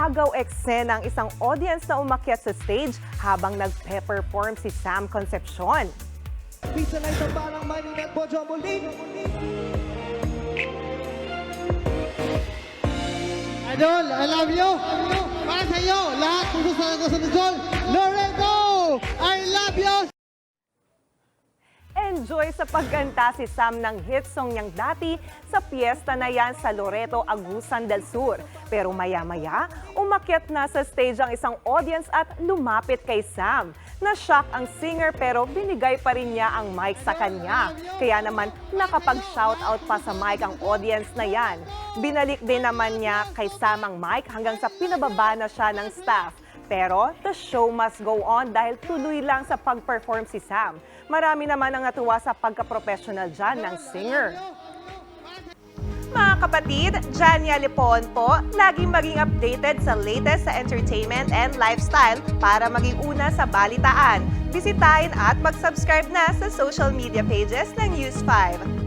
agaw eksena ang isang audience na umakyat sa stage habang nagpe-perform si Sam Concepcion. Pizza na isang parang maninat po, Jombolin. Idol, I love you. Para sa iyo, lahat kung gusto sa Luzon, Loreto, I love you. Enjoy sa pagkanta si Sam ng hit song niyang dati sa piyesta na yan sa Loreto, Agusan del Sur. Pero maya-maya, umakyat na sa stage ang isang audience at lumapit kay Sam. Na-shock ang singer pero binigay pa rin niya ang mic sa kanya. Kaya naman nakapag-shoutout pa sa mic ang audience na yan. Binalik din naman niya kay Sam ang mic hanggang sa pinababa na siya ng staff. Pero the show must go on dahil tuloy lang sa pag-perform si Sam. Marami naman ang natuwa sa pagka-professional dyan ng singer. Mga kapatid, Jania Lipon po, laging maging updated sa latest sa entertainment and lifestyle para maging una sa balitaan. Bisitahin at mag-subscribe na sa social media pages ng News 5.